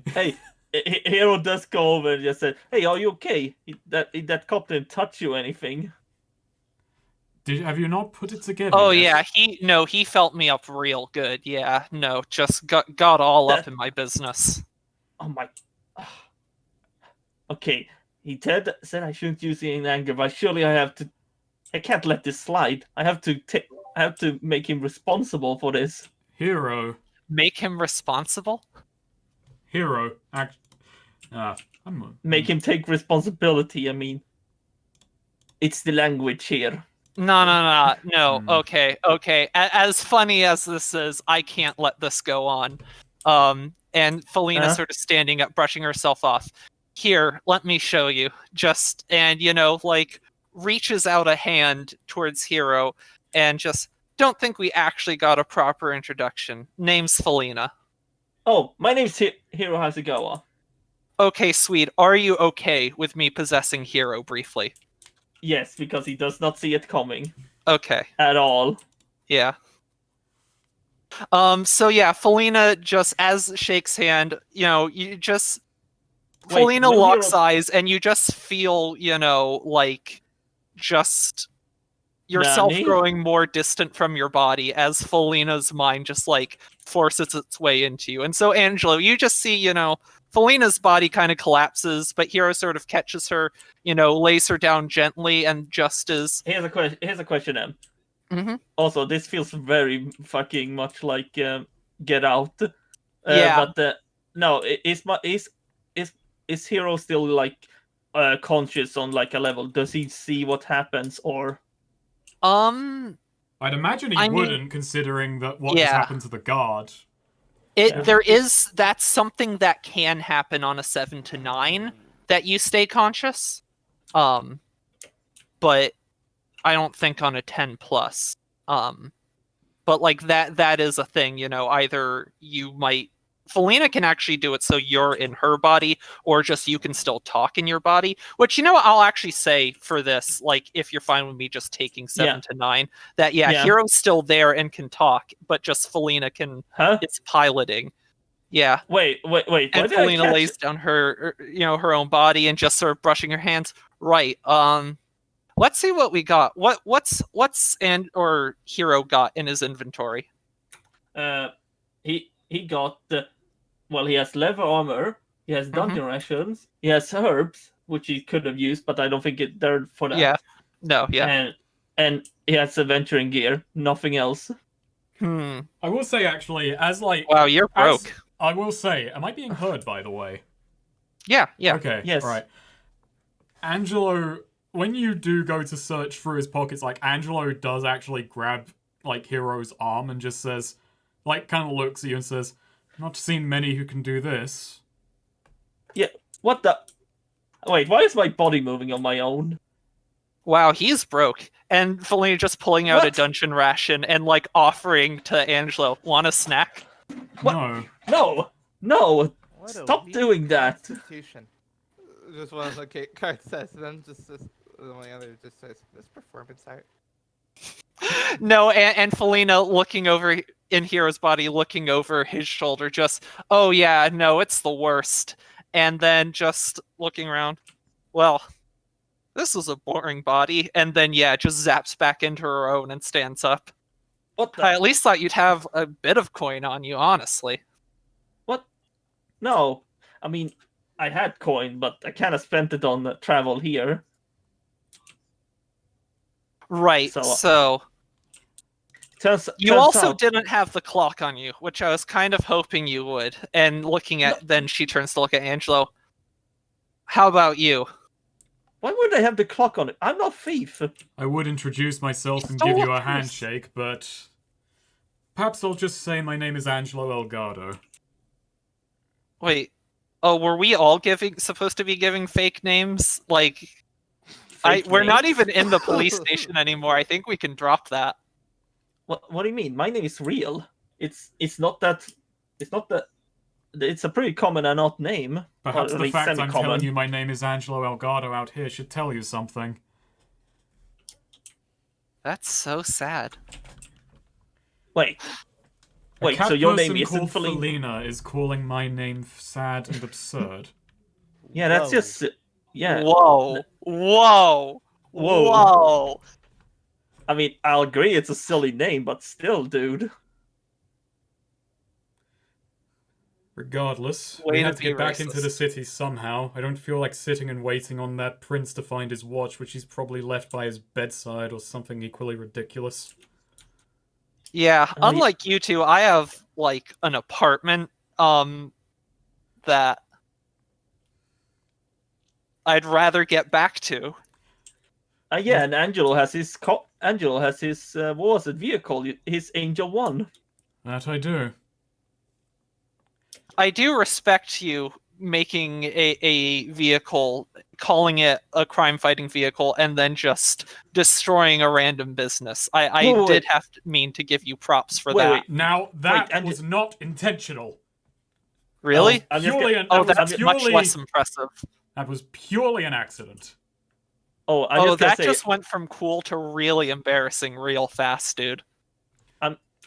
Hey, Hero does go over and just said, "Hey, are you okay? That cop didn't touch you or anything." Have you not put it together Oh yet? yeah, he felt me up real good. Yeah, no, just got all up That in my business. oh my. Okay, he said I shouldn't use it in anger, but surely I have to. I can't let this slide. I have to make him responsible for this. Hero. Make him responsible? Hero. Act. Ah, I'm. Make him take responsibility. I mean, it's the language here. No. Okay, okay. As funny as this is, I can't let this go on. And Felina sort of standing up, brushing herself off. Here, let me show you. Just and like reaches out a hand towards Hero, and just don't think we actually got a proper introduction. Name's Felina. Oh, my name's Hiro Hasegawa. Okay, sweet. Are you okay with me possessing Hero briefly? Yes, because he does not see it coming. Okay. At all. Yeah. So yeah, Felina just as shakes hand, you just Felina locks eyes and you just feel, like just yourself Nani? growing more distant from your body as Felina's mind just like forces its way into you. And so Angelo, you just see, Felina's body kind of collapses, but Hero sort of catches her, lays her down gently and just as Here's a question, Em. Mm-hmm. Also, this feels very fucking much like Get Out. Yeah. But no, is Hero still like conscious on like a level? Does he see what happens or? I'd imagine he wouldn't, considering that what just happened to the guard. That's something that can happen on a 7 to 9 that you stay conscious. But I don't think on a 10 plus. But like that is a thing, either you might Felina can actually do it so you're in her body, or just you can still talk in your body. Which I'll actually say for this, like if you're fine with me just taking 7 to 9, that Hero's still there and can talk, but just Felina can. It's piloting. Yeah. Wait. And Felina lays down her, her own body and just sort of brushing her hands. Right. Let's see what we got. What's Hero got in his inventory? He got he has leather armor, he has dungeon rations, he has herbs, which he could have used, but I don't think they're for that. Yeah. No, yeah. And he has adventuring gear, nothing else. I will say actually, as like wow, you're broke. I will say, am I being heard by the way? Yeah. Okay. Yes. All right. Angelo, when you do go to search through his pockets, like Angelo does actually grab like Hero's arm and just says, like, kind of looks at you and says, "Not seen many who can do this." Yeah. What the? Wait, why is my body moving on my own? Wow, he's broke. And Felina just pulling out a dungeon ration and like offering to Angelo, want a snack? What? No! Stop doing that. Just one of the card says, and then just the only other just says this performance art. No, and Felina looking over in Hero's body, looking over his shoulder, just, oh yeah, no, it's the worst. And then just looking around, well, this was a boring body. And then, just zaps back into her own and stands up. What the? I at least thought you'd have a bit of coin on you, honestly. What? No. I mean, I had coin, but I kind of spent it on travel here. Right, so you also didn't have the clock on you, which I was kind of hoping you would. And looking at, then she turns to look at Angelo. How about you? Why would I have the clock on it? I'm not thief. I would introduce myself and give you a handshake, but perhaps I'll just say my name is Angelo Elgato. Wait, oh, were we all supposed to be giving fake names? Like, we're not even in the police station anymore. I think we can drop that. What do you mean? My name is real. It's not that. It's a pretty common and odd name. Perhaps the fact I'm telling you my name is Angelo Elgato out here should tell you something. That's so sad. Wait. A Wait, cat so your name person isn't called Felina? Felina is calling my name sad and absurd. Yeah, that's Whoa. just yeah. Whoa. Whoa. Whoa. Whoa. I mean, I'll agree it's a silly name, but still, dude. Regardless, Way we to have to be get back into the racist. city somehow. I don't feel like sitting and waiting on that prince to find his watch, which he's probably left by his bedside or something equally ridiculous. Yeah, Oh, yeah. unlike you two, I have like an apartment that I'd rather get back to. Yeah, and Angelo has his what was it, vehicle? His Angel One. That I do. I do respect you making a vehicle, calling it a crime fighting vehicle, and then just destroying a random business. I Wait, did have to mean to give you props for Wait, that. wait. Now, that Wait, was not intentional. Really? I'm just Purely gonna- an, Oh, that that's was much purely, less impressive. that was purely an accident. Oh, I'm Oh, just gonna that say. just went from cool to really embarrassing real fast, dude.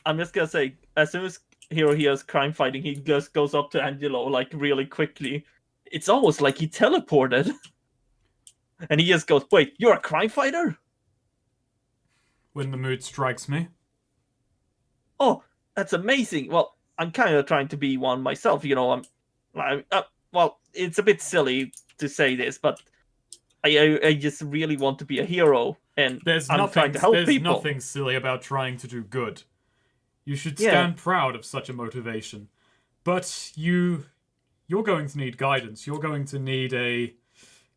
I'm just gonna say. As soon as Hero hears crime fighting, he just goes up to Angelo like really quickly. It's almost like he teleported, and he just goes, "Wait, you're a crime fighter? When the mood strikes me. Oh, that's amazing. Well, I'm kind of trying to be one myself. You know, well, it's a bit silly to say this, but I just really want to be a hero, and I'm trying to help there's people. nothing silly about trying to do good. You should Yeah. stand proud of such a motivation. But you're going to need guidance. You're going to need a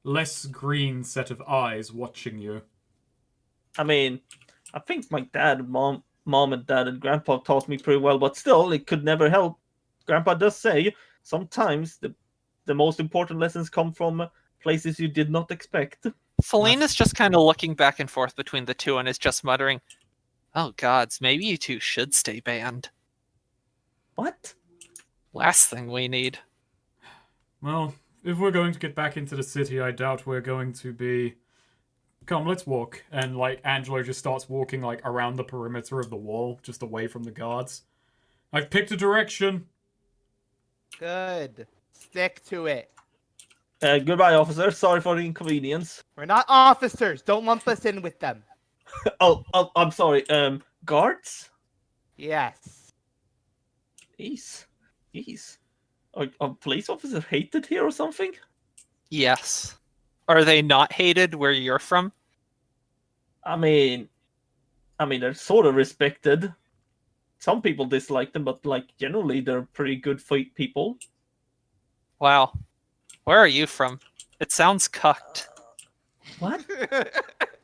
less green set of eyes watching you. I mean, I think my dad, mom and dad and grandpa taught me pretty well, but still, it could never help. Grandpa does say sometimes the most important lessons come from places you did not expect. Felina's just kind of looking back and forth between the two and is just muttering, "Oh gods, maybe you two should stay banned. What? Last thing we need." Well, if we're going to get back into the city, I doubt we're going to be... Come, let's walk. And, like, Angelo just starts walking, like, around the perimeter of the wall, just away from the guards. I've picked a direction. Good. Stick to it. Goodbye, officer. Sorry for the inconvenience. We're not officers. Don't lump us in with them. Oh, I'm sorry. Guards? Yes. Jeez. Are police officers hated here or something? Yes. Are they not hated where you're from? I mean, they're sort of respected. Some people dislike them, but like generally, they're pretty good people. Wow. Where are you from? It sounds cucked. What?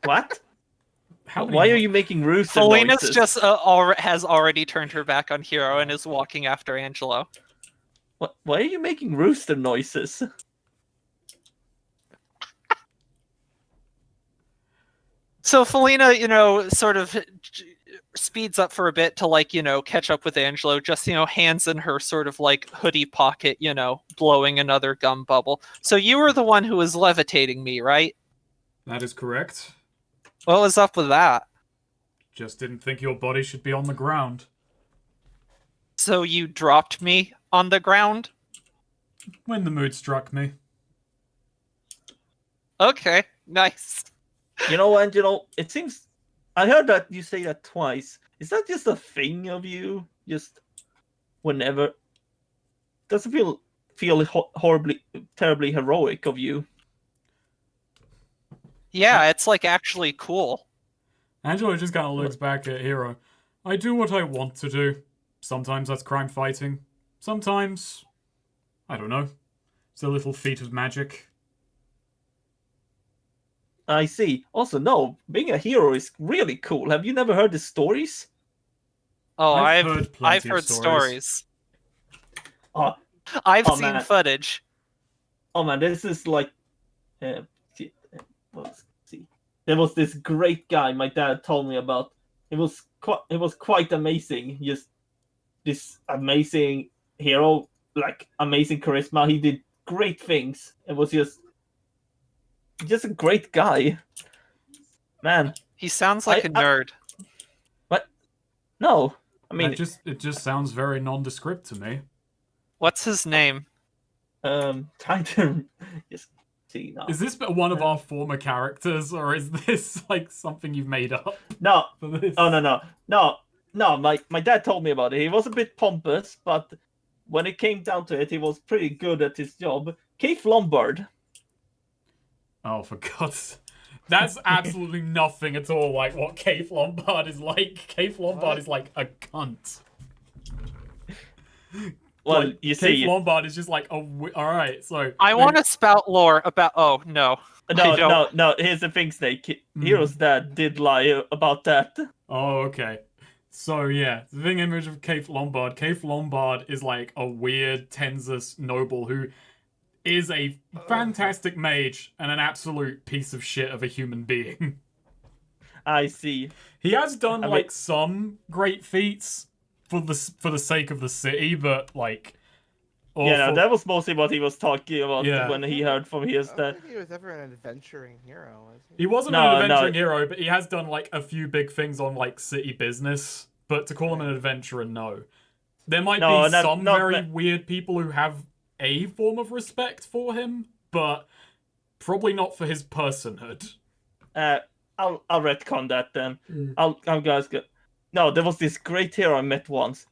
What? How many Why are you making rooster Felina's noises? just has already turned her back on Hero and is walking after Angelo. Why are you making rooster noises? So Felina, sort of speeds up for a bit to catch up with Angelo, just hands in her sort of like hoodie pocket, blowing another gum bubble. So you were the one who was levitating me, right? That is correct. What was up with that? Just didn't think your body should be on the ground. So you dropped me on the ground? When the mood struck me. Okay, nice. You know, Angelo, it seems I heard that you say that twice. Is that just a thing of you? Just whenever? Doesn't feel horribly, terribly heroic of you. Yeah, it's like actually cool. Angelo just kind of looks back at Hero. I do what I want to do. Sometimes that's crime fighting. Sometimes, I don't know, it's a little feat of magic. I see. Also, no, being a hero is really cool. Have you never heard the stories? Oh, I've I've heard plenty of heard stories. Oh, I've Oh, seen man. footage. oh man, this is like, let's see. There was this great guy my dad told me about. It was quite amazing. Just this amazing hero, like amazing charisma. He did great things. It was just a great guy. Man, He sounds like I- a nerd. no. I mean, it just sounds very nondescript to me. What's his name? trying to just see now. Is this one of our former characters, or is this like something you've made up No. for this? Oh no. My dad told me about it. He was a bit pompous, but when it came down to it, he was pretty good at his job. Keith Lombard. Oh, for God's... That's absolutely nothing at all like what Keith Lombard is like. Keith Lombard is like a cunt. Well, Like, you Keith see, Lombard is just like, alright, so... I want to spout lore about. Oh no. I don't. no. Here's the thing, Snake. Hero's dad did lie about that. Oh, okay. So, yeah, the thing image of Keith Lombard. Keith Lombard is like a weird Tenzus noble who is a fantastic mage and an absolute piece of shit of a human being. I see. He has done I like mean- some great feats for the sake of the city, but like... Yeah, no, awful- that was mostly what he was talking about Yeah. when he heard from his I dad. don't think he was ever an adventuring hero, was he? He wasn't No, an adventuring no. hero, but he has done like a few big things on like city business. But to call him an adventurer, no. There might No, be not- some not very ma- weird people who have a form of respect for him, but probably not for his personhood. I'll retcon that then. I'm guys go. No, there was this great hero I met once.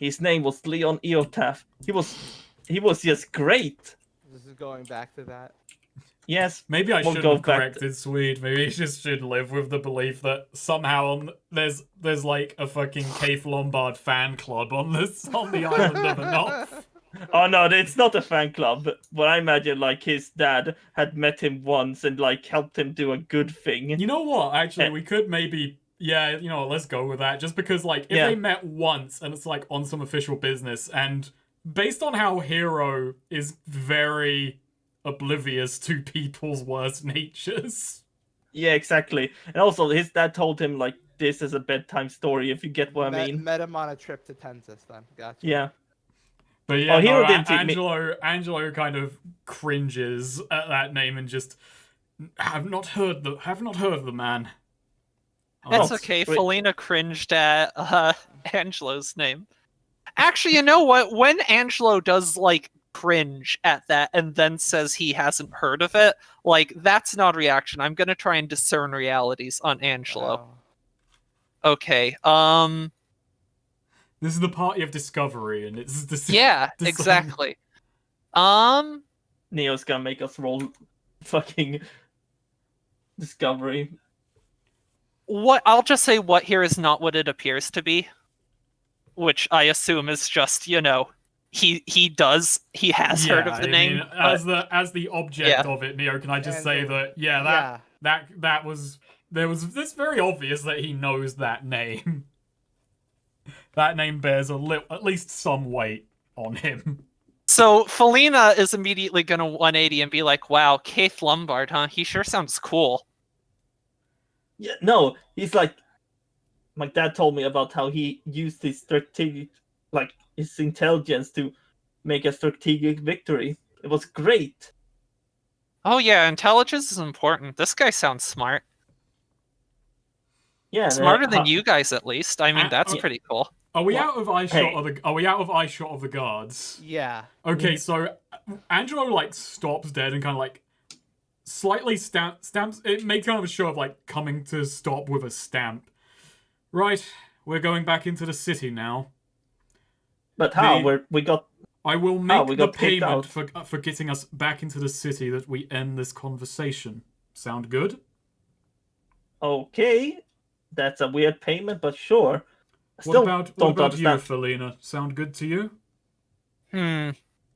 His name was Leon Eotaf. He was just great. This is going back to that. Yes. Maybe I We'll shouldn't go have back corrected Swede. Maybe he just should live with the belief that somehow there's like a fucking Keith Lombard fan club on the island of Enough. Oh no, it's not a fan club. But I imagine like his dad had met him once and like helped him do a good thing. You know what? Actually, we could maybe... Yeah, you know what, let's go with that. Just because, like, if Yeah. they met once and it's, like, on some official business, and based on how Hero is very oblivious to people's worst natures. Yeah, exactly. And also, his dad told him like this is a bedtime story. If you get what I mean. Met him on a trip to Tenzus then. Gotcha. Yeah. But yeah, Oh, Hero no, didn't take me- Angelo kind of cringes at that name and just have not heard the man. It's Oh, okay. wait. Felina cringed at Angelo's name. Actually, you know what? When Angelo does like cringe at that and then says he hasn't heard of it, like that's not a reaction. I'm gonna try and discern realities on Angelo. Oh. Okay. This is the party of discovery, and it's Yeah, Discern- exactly. Neo's gonna make us roll fucking discovery. What I'll just say what here is not what it appears to be. Which I assume is just, he has heard of the I name. mean, but- as the object Yeah. of it, Neo, can I just say Angelo. that that was it's very obvious that he knows that name. That name bears at least some weight on him. So Felina is immediately gonna 180 and be like, "Wow, Keith Lombard, huh? He sure sounds cool." Yeah, no, he's like, my dad told me about how he used his strategic, like his intelligence to make a strategic victory. It was great. Oh yeah, intelligence is important. This guy sounds smart. Yeah, Smarter than you guys, at least. I mean, that's yeah. pretty cool. Are we Well, out of eye hey. shot of the? Are we out of eye shot of the guards? Yeah. Okay, so Angelo like stops dead and kind of like slightly stamps. It makes kind of a show of like coming to stop with a stamp. Right, we're going back into the city now. But how? The- We got. I will make we the got kicked payment out. for getting us back into the city that we end this conversation. Sound good? Okay, that's a weird payment, but sure. What Still about don't you, understand. Felina? Sound good to you?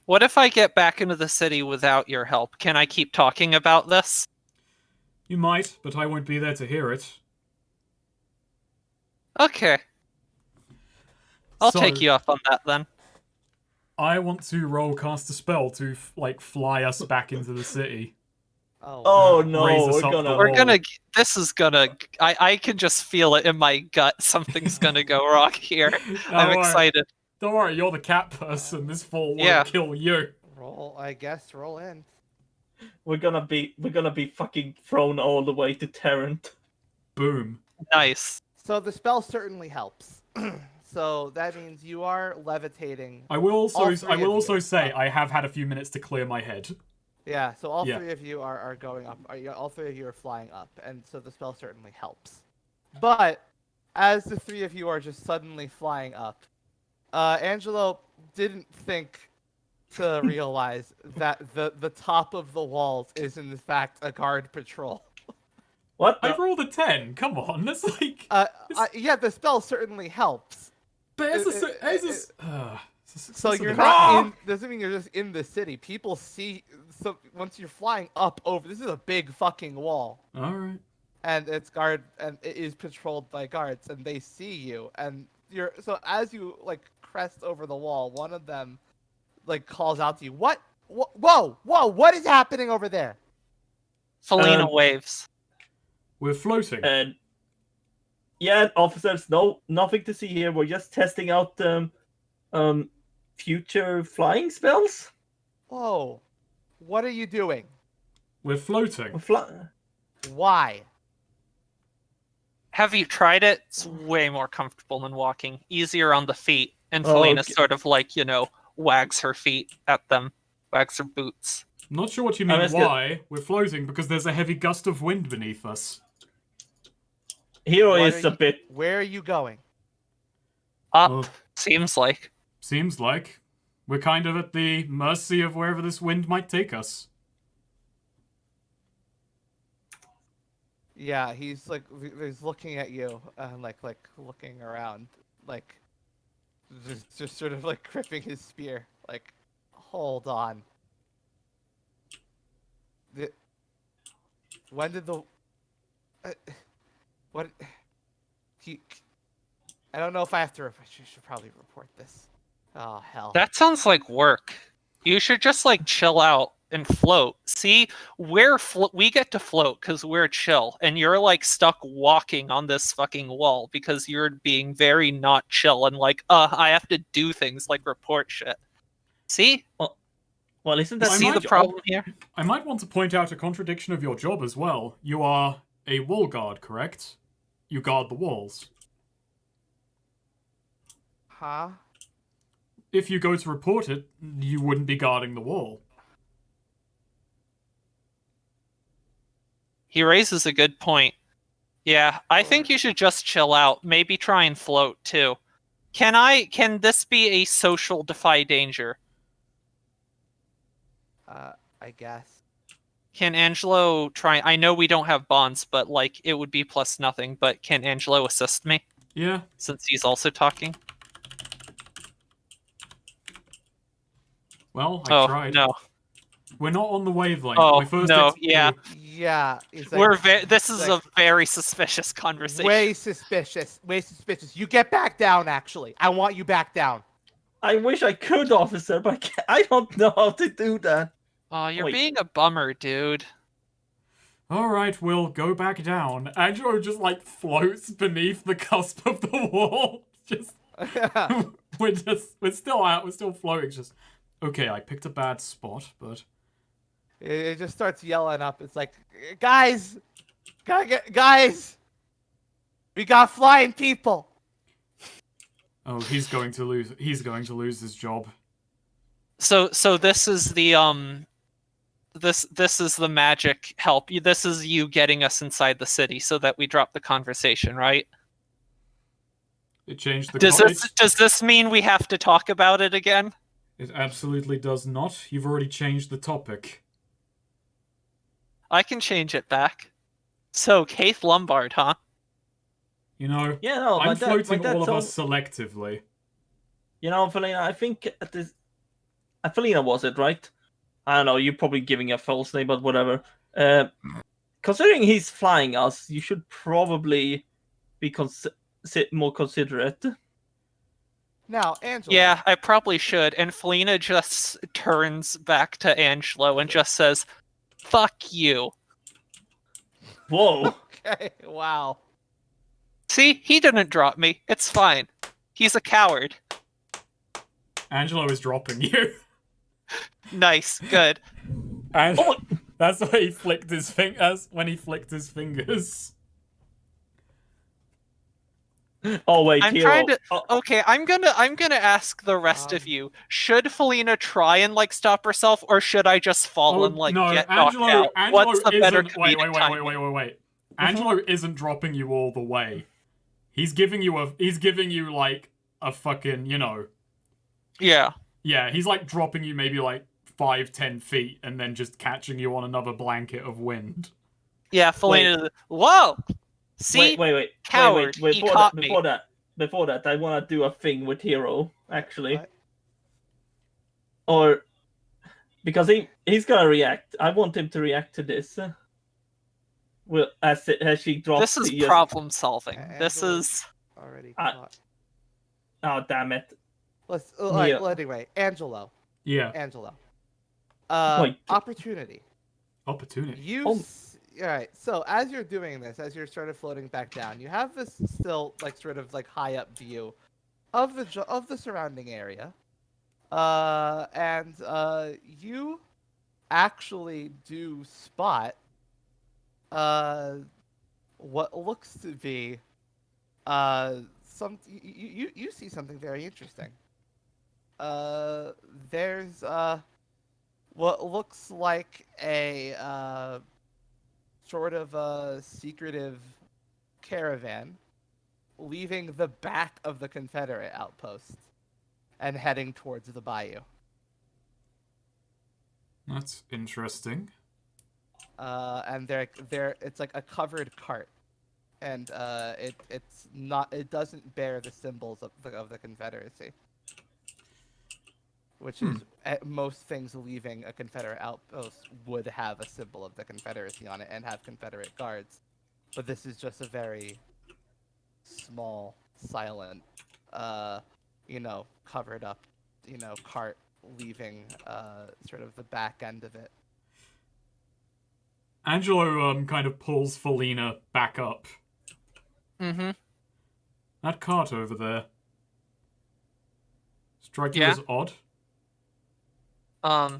What if I get back into the city without your help? Can I keep talking about this? You might, but I won't be there to hear it. Okay. I'll So- take you up on that then. I want to roll cast a spell to like fly us back into the city. Oh no, Raise us we're up gonna. the We're wall. gonna. This is gonna. I can just feel it in my gut. Something's gonna go wrong here. I'm Don't worry. excited. Don't worry, you're the cat person. This fall won't Yeah. kill you. Roll in. We're gonna be fucking thrown all the way to Tarrant. Boom. Nice. So the spell certainly helps. So that means you are levitating. I will All also three I will of also you. say I have had a few minutes to clear my head. Yeah, so all Yeah. three of you are going up. All three of you are flying up, and so the spell certainly helps. But as the three of you are just suddenly flying up, Angelo didn't think to realize that the top of the walls is in fact a guard patrol. What? I The? rolled a 10. Come on, that's like. Yeah, the spell certainly helps. But it- so You're not not in- in. Doesn't mean you're just in the city. People see. So once you're flying up over, this is a big fucking wall, All right. and it is patrolled by guards, and they see you, and you're. So as you like crest over the wall, one of them like calls out to you. What? Whoa! What is happening over there? Felina Um, waves. We're floating. And yeah, officers, nothing to see here. We're just testing out future flying spells. Whoa! What are you doing? We're floating. Why? Have you tried it? It's way more comfortable than walking. Easier on the feet. And Oh, Felina okay. sort of like, wags her feet at them. Wags her boots. I'm not sure what you I mean was why. We're floating because there's a heavy gust of wind beneath us. Hero What is are a bit. Where are you going? Up, Well, seems like. seems like we're kind of at the mercy of wherever this wind might take us. Yeah, he's looking at you and like looking around, like just sort of like gripping his spear. Like, hold on. When did the what? I don't know if I have to. I should probably report this. Oh hell. That sounds like work. You should just chill out and float. See, we get to float because we're chill, and you're stuck walking on this fucking wall because you're being very not chill and I have to do things like report shit. See? Well, isn't You that see the problem here? I might want to point out a contradiction of your job as well. You are a wall guard, correct? You guard the walls. Huh? If you go to report it, you wouldn't be guarding the wall. He raises a good point. Yeah, I think you should just chill out. Maybe try and float too. Can this be a social defy danger? I guess. Can Angelo try? I know we don't have bonds, but it would be plus nothing. But can Angelo assist me Yeah. since he's also talking? Well, I tried. No. We're not on the wavelength. Oh, My first no, yeah. Yeah. He's like, We're this is like, a very suspicious conversation. way suspicious. Way suspicious. You get back down. Actually, I want you back down. I wish I could, officer, but I don't know how to do that. Oh, you're Wait. being a bummer, dude. All right, we'll go back down. Angelo just floats beneath the cusp of the wall. We're still out. We're still floating. Just okay. I picked a bad spot, but It just starts yelling up. It's like, guys, guys, we got flying people. oh, he's going to lose. He's going to lose his job. So this is the this is the magic help. This is you getting us inside the city so that we drop the conversation, right? It changed the. Does this mean we have to talk about it again? It absolutely does not. You've already changed the topic. I can change it back. So, Keith Lombard, huh? You know, Yeah, no, I'm my floating dad all of told- us selectively. You know, Felina, I think Felina was it, right? I don't know, you're probably giving a false name, but whatever. Considering he's flying us, you should probably be more considerate. Now, Angela. Yeah, I probably should. And Felina just turns back to Angelo and just says, "Fuck you." Whoa. Okay. Wow. See, he didn't drop me. It's fine. He's a coward. Angelo is dropping you. Nice, good. And Oh, that's why he flicked his fingers when he flicked his fingers. Oh wait, I'm Hero. trying to. Oh, Okay, I'm gonna ask the rest of you. Should Felina try and like stop herself, or should I just fall Oh and like no, get knocked Angelo! out? Angelo What's the better isn't. Wait, comedic timing? wait. Angelo isn't dropping you all the way. He's giving you like a fucking, Yeah. yeah. He's like dropping you maybe like 5-10 feet and then just catching you on another blanket of wind. Yeah, Felina. Whoa! See, wait. coward. He caught me. Before that, I want to do a thing with Hero actually, What? or because he's gonna react. I want him to react to this. Well, as she drops. This is the, problem solving. This Angelo is. already I- caught. Oh damn it! Let's. All right. Yeah. Well, anyway, Angelo. Yeah, Wait. Opportunity. opportunity. You. All right. So as you're doing this, as you're sort of floating back down, you have this still like sort of like high up view of the surrounding area, and you actually do spot what looks to be you see something very interesting. There's what looks like a sort of a secretive caravan leaving the back of the Confederate outpost and heading towards the bayou. That's interesting. And it's like a covered cart, and it doesn't bear the symbols of the Confederacy, which is most things leaving a Confederate outpost would have a symbol of the Confederacy on it and have Confederate guards, but this is just a very small, silent, covered up, cart leaving sort of the back end of it. Angelo kind of pulls Felina back up. Mm-hmm. That cart over there. Strike you Yeah. as odd?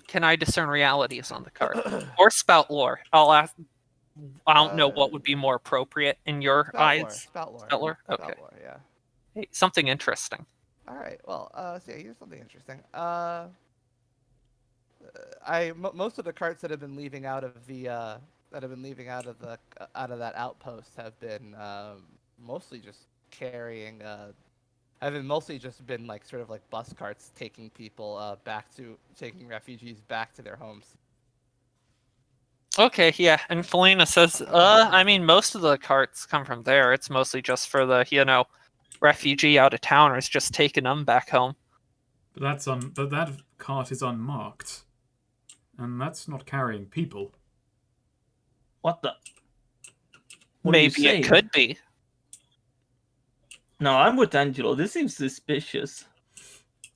Can I discern realities on the card or spout lore? I'll ask. I don't know what would be more appropriate in your eyes. Spout lore. Spout lore? Okay. Spout lore, yeah. Hey, something interesting. All right. Well, so yeah, here's something interesting. Most of the carts that have been leaving out of that outpost have been mostly just carrying mostly just been like sort of like bus carts taking people taking refugees back to their homes. Okay, yeah, and Felina says, I mean, most of the carts come from there. It's mostly just for the, refugee out of towners, just taking them back home. But that cart is unmarked. And that's not carrying people. What the? What are you Maybe it saying? could be. No, I'm with Angelo. This seems suspicious.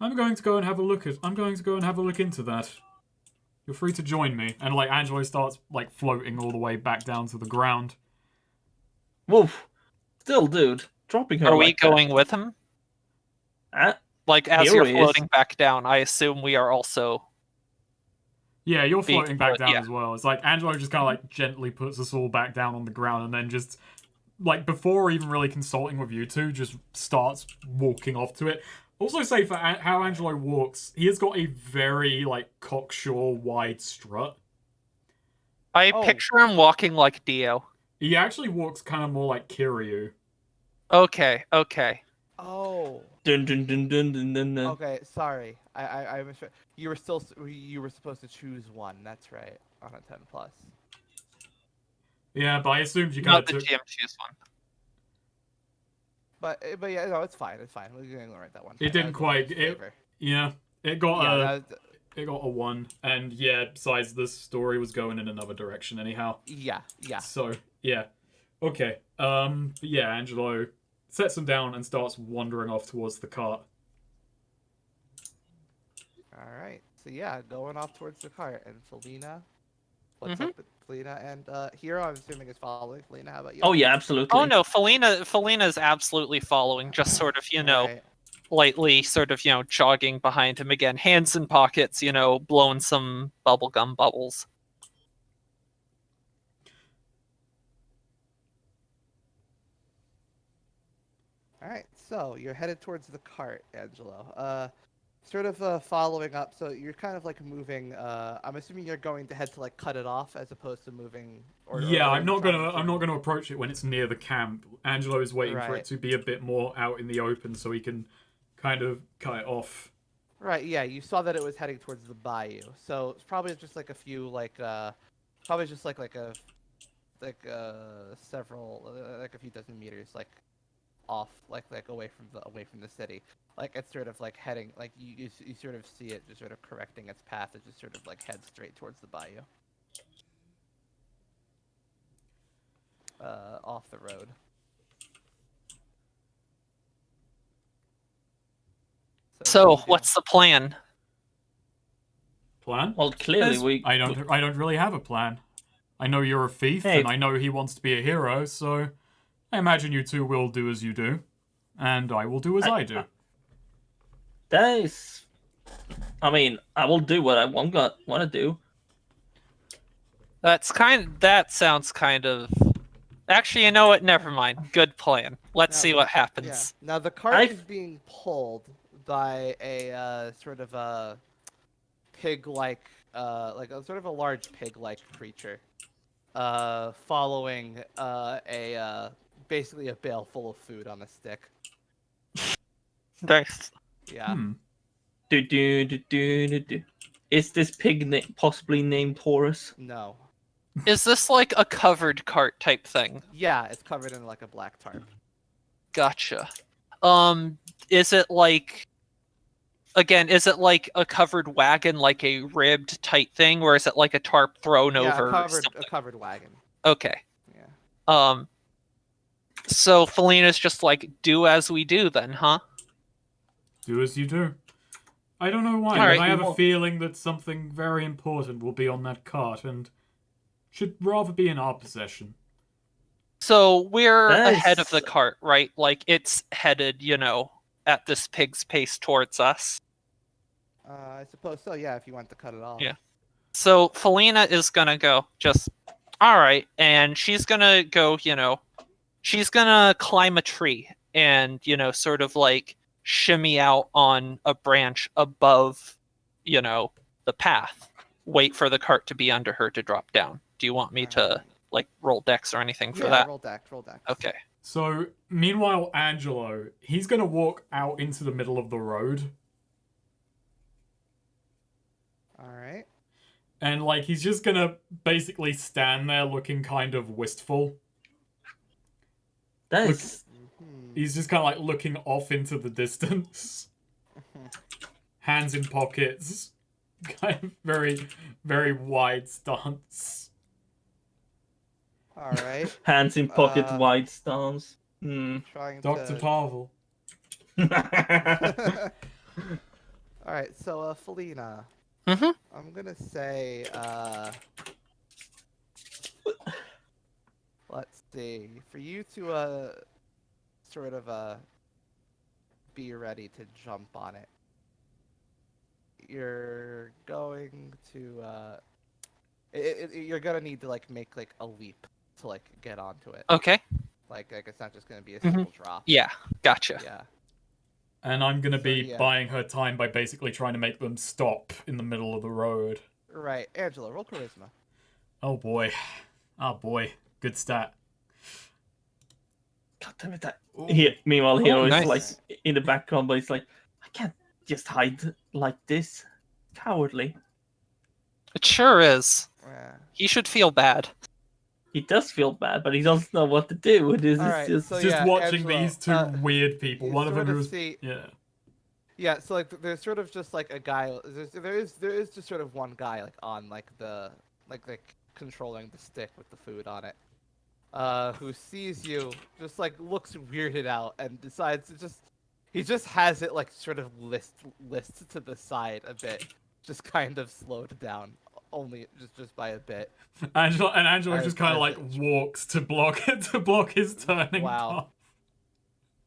I'm going to go and have a look into that. You're free to join me. And like Angelo starts like floating all the way back down to the ground. Woof. Still, dude, dropping her. Are we like that. going with him? Like, as Here you're he is. floating back down, I assume we are also... Yeah, you're Being floating back float- down yeah. as well. It's like Angelo just kind of like gently puts us all back down on the ground and then just like before even really consulting with you two, just starts walking off to it. Also say for how Angelo walks, he has got a very like cocksure wide strut. I Oh. picture him walking like Dio. He actually walks kind of more like Kiryu. Okay. Oh. Dun dun dun dun dun dun. dun. Okay. Sorry. I was. You were supposed to choose one. That's right. On a 10+. Yeah, but I assumed you kind Not of the took. GM choose one. But yeah, no, it's fine. It's fine. We're gonna write that one. It didn't quite. Yeah, it got it got a 1, and yeah. Besides, this story was going in another direction anyhow. yeah. So yeah, okay. But yeah, Angelo sets him down and starts wandering off towards the cart. All right. So yeah, going off towards the cart, and Felina. What's up with Felina and Hero? I'm assuming is following. Felina, how about you? Oh yeah, absolutely. Oh no, Felina's absolutely following, just sort of, Alright. lightly sort of, jogging behind him again, hands in pockets, blowing some bubblegum bubbles. All right, so you're headed towards the cart, Angelo. Sort of following up. So you're kind of like moving. I'm assuming you're going to head to like cut it off as opposed to moving. Yeah, are I'm you not trying gonna to- I'm not gonna approach it when it's near the camp. Angelo is waiting for it Right. to be a bit more out in the open so he can kind of cut it off. Right. Yeah, you saw that it was heading towards the bayou. So it's probably just like a few probably just several like a few dozen meters off like away from the city. Like it's sort of like heading like you sort of see it just sort of correcting its path. It just sort of like heads straight towards the bayou. Off the road. So, what do you do? what's the plan? Plan? Well, clearly we. I don't really have a plan. I know you're a thief, Hey. and I know he wants to be a hero, so I imagine you two will do as you do, and I will do as I do. That is. I mean, I will do what I want to do. That sounds kind of. Actually, you know what? Never mind. Good plan. Let's Now see the- what Yeah. happens. Now the cart I- is being pulled by a sort of a pig-like, like a sort of a large pig-like creature, following basically a bale full of food on a stick. Nice. Yeah. Do. Is this pig possibly named Horus? No. Is this like a covered cart type thing? Yeah, it's covered in like a black tarp. Gotcha. Is it like is it like a covered wagon, like a ribbed type thing, or is it like a tarp thrown Yeah, over? a something? covered wagon. Okay. Yeah. So Felina's just like, do as we do then, huh? Do as you do. I don't know why, Alright, but I have a well- feeling that something very important will be on that cart, and should rather be in our possession. So we're That ahead of is- the cart, right? Like it's headed, at this pig's pace towards us. I suppose so. Yeah, if you want to cut it off. Yeah. So Felina is gonna go just all right, and she's gonna go, she's gonna climb a tree and, sort of like shimmy out on a branch above, the path. Wait for the cart to be under her to drop down. Do you want me to like roll dex or anything for Yeah, that? roll dex. Okay. So, meanwhile, Angelo, he's gonna walk out into the middle of the road, All right. and like he's just gonna basically stand there looking kind of wistful. That Look- is. Hmm. He's just kind of like looking off into the distance, hands in pockets, kind of very, very wide stance. All right. Hands in pocket, Uh, wide stance. Hmm. Trying Dr. to. Pavel. All right. So, Felina. Mhm. I'm gonna say. Let's see. For you to sort of be ready to jump on it. You're going to you're gonna need to like make like a leap to like get onto it. Okay. Like it's not just gonna be a Mhm. simple drop. Yeah. Gotcha. Yeah. And I'm gonna So, be yeah. buying her time by basically trying to make them stop in the middle of the road. Right. Angela, roll charisma. Oh boy. Oh boy. Good stat. God damn it! That. Ooh. Meanwhile, Hero nice. is like in the background, but he's like, I can't just hide like this. Cowardly. It sure is. Yeah. He should feel bad. He does feel bad, but he doesn't know what to do. This All is right, just. so Just yeah, watching Angelo, these two weird people. you One of sort them of who's see- yeah. Yeah, so like there's sort of just like a guy. There is just sort of one guy like on like the like controlling the stick with the food on it, who sees you, just like looks weirded out and decides to he just has it like sort of list to the side a bit, just kind of slowed down, only just by a bit. Angelo As- just kind of as like it- walks to block his turning Wow. path.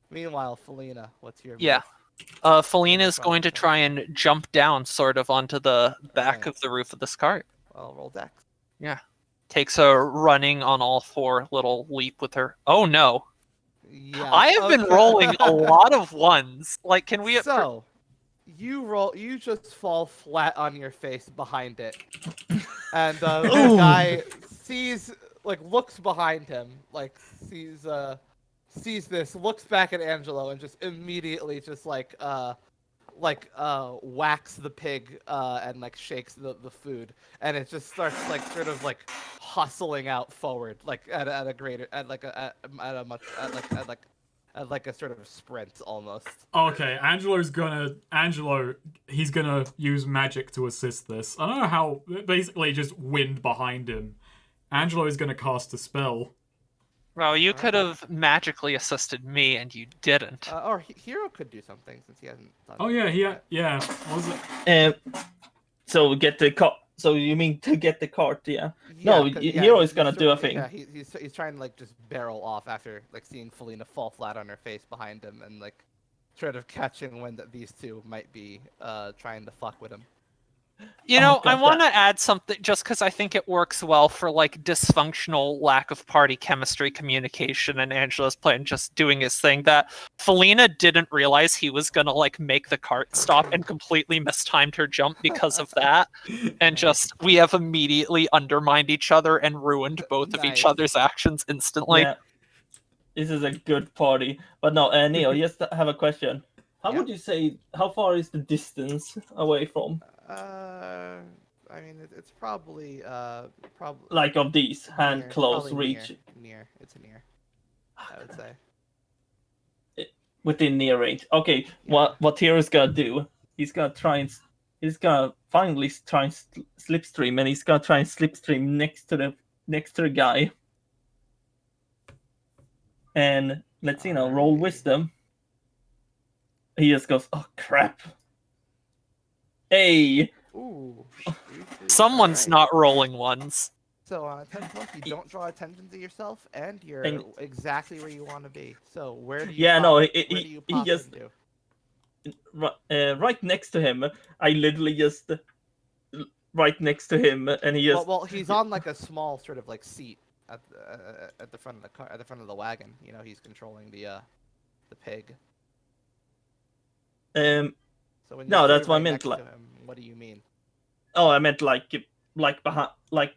Meanwhile, Felina, what's your Yeah. Felina is going to try and jump down sort of onto the back Alright. of the roof of this cart. Well, roll dex. Takes a running on all four little leap with her. Oh no. Yeah. I have been okay. rolling a lot of ones. Like, can we? So, you just fall flat on your face behind it, and the Ooh. guy looks behind him, sees this, looks back at Angelo, and just immediately just whacks the pig and like shakes the food, and it just starts like sort of like hustling out forward like at a greater at like a at a much at like a sort of sprint almost. Okay, he's gonna use magic to assist this. I don't know how, basically just wind behind him. Angelo is gonna cast a spell. Well, you could have magically assisted me, and you didn't. Or Hero could do something since he hasn't done Oh yeah, yeah. What was it? So get the cart. So you mean to get the cart? Yeah. Yeah, No, 'cause- Hero is he's gonna sort do a of- thing. Yeah, he's trying to like just barrel off after like seeing Felina fall flat on her face behind him and like sort of catching wind that these two might be trying to fuck with him. You know, God, I want to add something just because I think it works well for like dysfunctional lack of party chemistry, communication, and Angela's plan just doing his thing. That Felina didn't realize he was gonna like make the cart stop and completely mistimed her jump because of that, and just we have immediately undermined each other and ruined both of each Nice. other's actions instantly. Yeah. This is a good party. But no, Neo, just have a question. How Yeah. would you say? How far is the distance away from? I mean, it's probably Like of these hand near, close probably reach near. It's near. I would say. within near range. Okay, what Hero's gonna do? He's gonna finally try and slipstream, and he's gonna try and slipstream next to the guy. And let's see now, roll wisdom. He just goes, oh crap. Hey, Ooh. Someone's not rolling ones. So on a 10 plus, you don't draw attention to yourself, and you're And- exactly where you want to be. So where do you? Yeah, pop, no, where he- do you he pop just- into? right next to him. I literally just right next to him, and he just Well, he's on like a small sort of like seat at the front of the car, at the front of the wagon. You know, he's controlling the pig. So when you No, say that's what I right meant, next like- to him, what do you mean? Oh, I meant like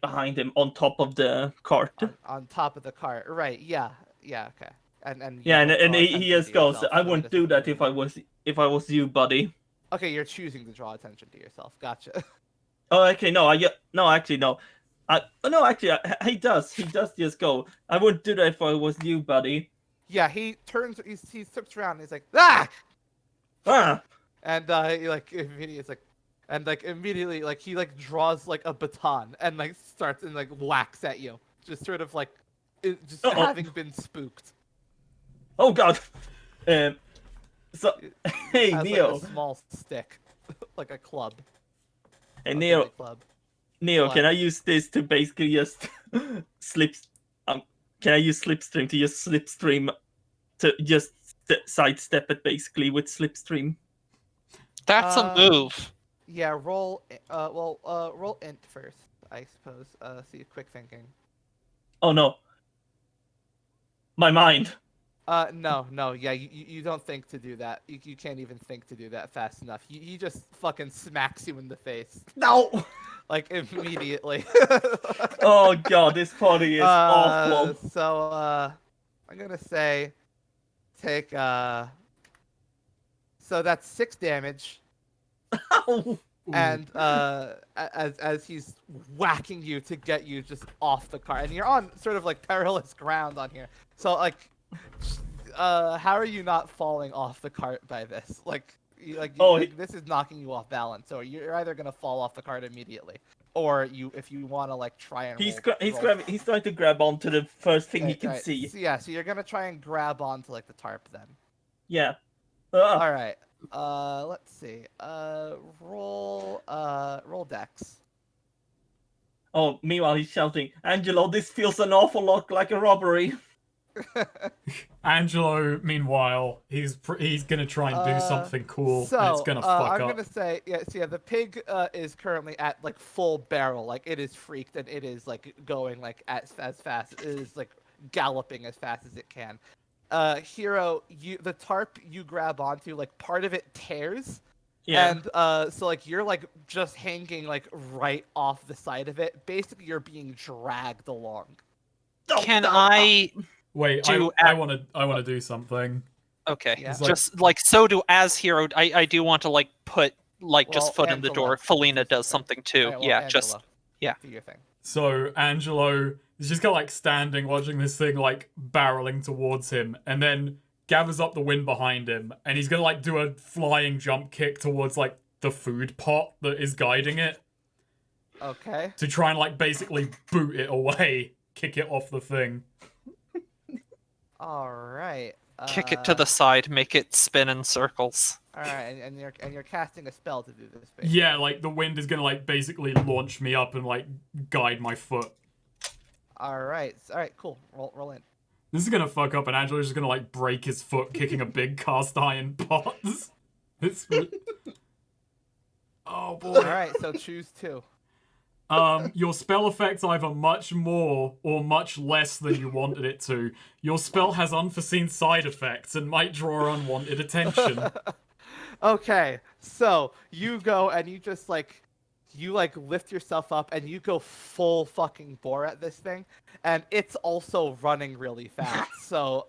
behind him on top of the cart. On top of the cart, right? Yeah, okay. And you Yeah, don't and draw he attention just to goes, yourself, I so he wouldn't do doesn't that if I was you, buddy. Okay, you're choosing to draw attention to yourself. Gotcha. Oh, okay, no, actually no. He does just go. I wouldn't do that if I was you, buddy. Yeah, he slips around and he's like, ah! Ah, And immediately like he like draws like a baton and like starts and like whacks at you, just sort of like just Uh-oh. having been spooked. oh God. So hey Has, Neo, like, a small stick, like a club. hey a Neo, billy club. Neo, What? can I use this to basically just can I use slipstream to just slipstream to just sidestep it basically with slipstream? That's a move. Yeah, roll. Roll int first, I suppose. See, quick thinking. Oh no. My mind. No, yeah, you don't think to do that. You can't even think to do that fast enough. He just fucking smacks you in the face, No. like immediately. Oh God, this party is awful. So I'm gonna say, take so that's 6 damage, Ow. and as he's whacking you to get you just off the car, and you're on sort of like perilous ground on here. So like, how are you not falling off the cart by this? Like, this is knocking you off balance. So you're either gonna fall off the cart immediately, or if you want to like try and He's roll- he's trying to grab onto the first thing he can Right. see. So you're gonna try and grab onto like the tarp then. Yeah. All right. Let's see. Roll dex. Oh, meanwhile he's shouting, Angelo, this feels an awful lot like a robbery. Angelo, meanwhile, he's gonna try and do something cool, So and it's gonna fuck I'm up. gonna say the pig is currently at like full barrel, like it is freaked and it is like going like as fast. It is like galloping as fast as it can. Hero, the tarp you grab onto, like part of it tears. Yeah. And so like you're like just hanging like right off the side of it. Basically, you're being dragged along. Can I Wait, do I want to do something. Okay, Yeah. It's like- just like so do as hero. I do want to like put like just Well, foot in the Angela, door. Felina do does something too. Alright, well, Yeah, Angela, just yeah. do your thing. So Angelo is just kind of like standing, watching this thing like barreling towards him, and then gathers up the wind behind him, and he's gonna like do a flying jump kick towards like the food pot that is guiding it Okay. to try and like basically boot it away, kick it off the thing. All right. Kick it to the side, make it spin in circles. All right, and you're casting a spell to do this. Basically. Yeah, like the wind is gonna like basically launch me up and like guide my foot. All right. Cool. Roll in. This is gonna fuck up, and Angelo's just gonna like break his foot kicking a big cast iron pot. It's... Oh boy. All right. So choose 2. Your spell affects either much more or much less than you wanted it to. Your spell has unforeseen side effects and might draw unwanted attention. Okay. So you go and you just like lift yourself up and you go full fucking bore at this thing, and it's also running really fast. So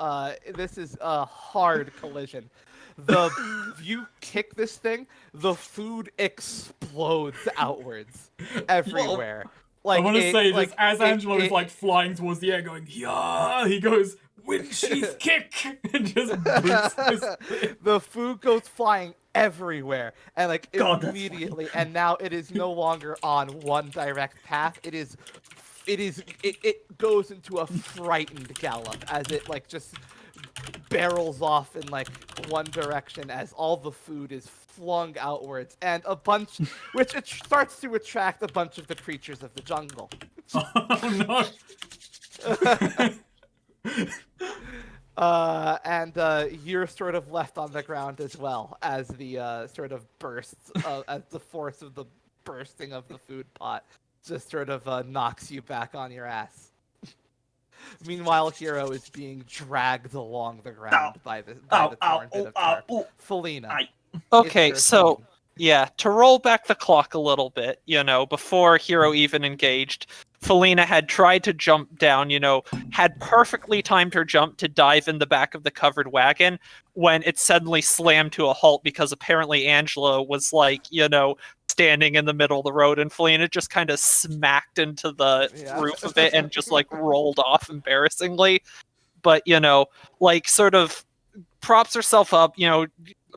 this is a hard collision. You kick this thing, the food explodes outwards everywhere. Like I want to it- say, like, just as it- Angelo is it- like flying towards the air, going yeah, he goes wind sheath kick and just boots this thing. the food goes flying everywhere, and like God, that's immediately, and now it is no longer on one direct path. It goes into a frightened gallop as it like just barrels off in like one direction as all the food is flung outwards, and a bunch which it starts to attract a bunch of the creatures of the jungle. Oh no. And you're sort of left on the ground as well as the sort of bursts, as the force of the bursting of the food pot just sort of knocks you back on your ass. Meanwhile, Hero is being dragged along the ground by the torn bit of tarp. Felina. Aye. Okay, your so turn. yeah, to roll back the clock a little bit, before Hero even engaged, Felina had tried to jump down, had perfectly timed her jump to dive in the back of the covered wagon when it suddenly slammed to a halt because apparently Angela was like, standing in the middle of the road, and Felina just kind of smacked into the roof of it and just like rolled off embarrassingly. But, like sort of props herself up,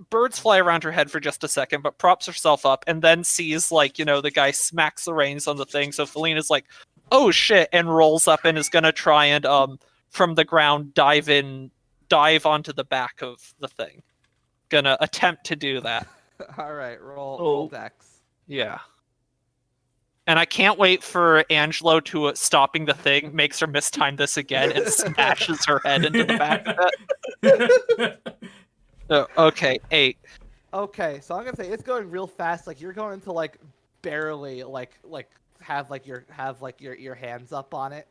birds fly around her head for just a second, but props herself up and then sees like, the guy smacks the reins on the thing. So Felina's like, oh shit, and rolls up and is gonna try and from the ground dive onto the back of the thing. Gonna attempt to do that. All right, roll dex. Yeah. And I can't wait for Angelo to stopping the thing, makes her mistime this again, and smashes her head into the back of it. Oh, okay, 8. Okay, so I'm gonna say it's going real fast. Like you're going to like barely have your hands up on it,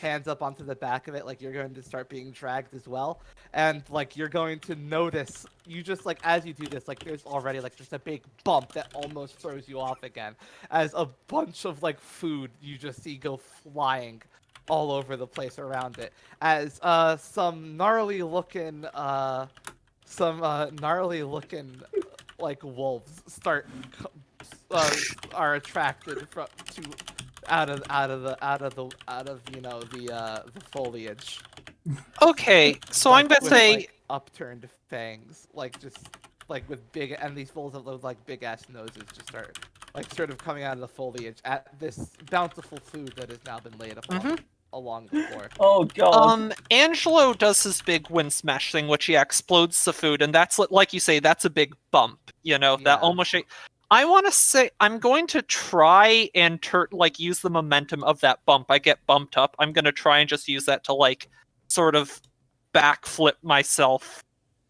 hands up onto the back of it. Like you're going to start being dragged as well, and like you're going to notice you just like as you do this, like there's already like just a big bump that almost throws you off again, as a bunch of like food you just see go flying all over the place around it, as some gnarly looking like wolves start are attracted out of the foliage. Okay, so I'm gonna with, say like, upturned fangs, like just like with big, and these wolves have those like big ass noses just start like sort of coming out of the foliage at this bountiful food that has now been laid upon along the floor. Oh god. Angelo does his big wind smash thing, which he explodes the food, and that's like you say, that's a big bump. That almost. I want to say I'm going to try and use the momentum of that bump. I get bumped up. I'm going to try and just use that to like sort of backflip myself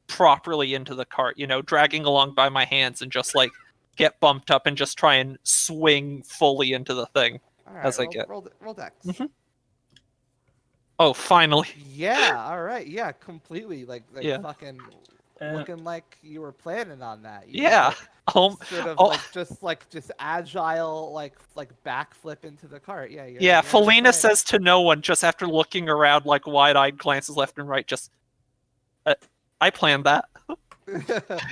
properly into the cart. Dragging along by my hands and just like get bumped up and just try and swing fully into the thing. All right, as I get. roll dex. Oh, finally. Yeah, all right. Yeah, completely. Like Yeah. fucking Uh, looking like you were planning on that. You Yeah. Just, Oh, sort of oh. just agile like backflip into the cart. Yeah, Yeah, you're on Felina plan. says to no one just after looking around, like wide-eyed glances left and right, just, I planned that.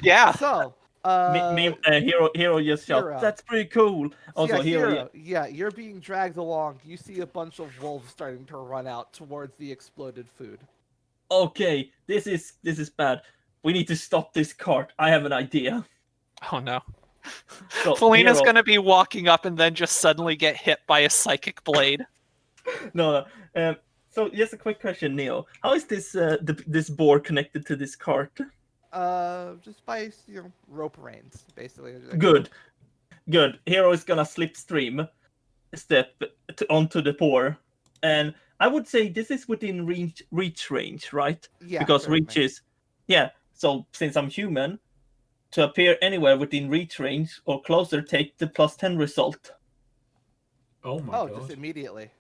Yeah. So, Hero just shouts, Hero. "That's pretty cool." So yeah, Also, Hero, yeah, you're being dragged along. You see a bunch of wolves starting to run out towards the exploded food. okay, this is bad. We need to stop this cart. I have an idea. Oh no. So, Felina's Hero, gonna be walking up and then just suddenly get hit by a psychic blade. no. So just a quick question, Neo. How is this board connected to this cart? Just by rope reins, basically. Like, Good, good. Hero is gonna slipstream step onto the boar, and I would say this is within reach range, right? Yeah, Because certainly. reach is, yeah. So since I'm human, to appear anywhere within reach range or closer, take the +10 result. Oh my god. Just immediately.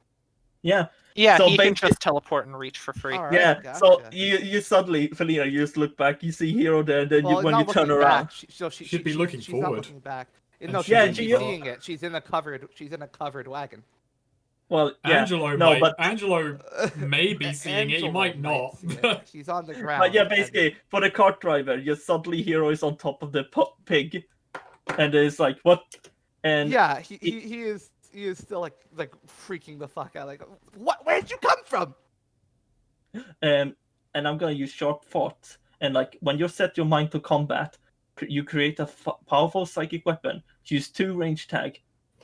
Yeah, Yeah, So he can basically- just teleport and reach for free. All right, yeah. gotcha. So you suddenly, Felina, you just look back, you see Hero there, then Well, when not you turn looking around, back. Should be looking she's not forward. looking back. And No, she Yeah, she's she- seeing it. She's in a covered wagon. well, yeah, Angelo no, might, but Angelo may be seeing it, he Angela might not. see it. She's on the ground. yeah, and- basically for the cart driver, just suddenly Hero is on top of the pig, and it's like what, and Yeah, he is still like freaking the fuck out. Like, what? Where'd you come from? and I'm gonna use short thoughts. And like when you set your mind to combat, you create a powerful psychic weapon. Choose 2 range tag,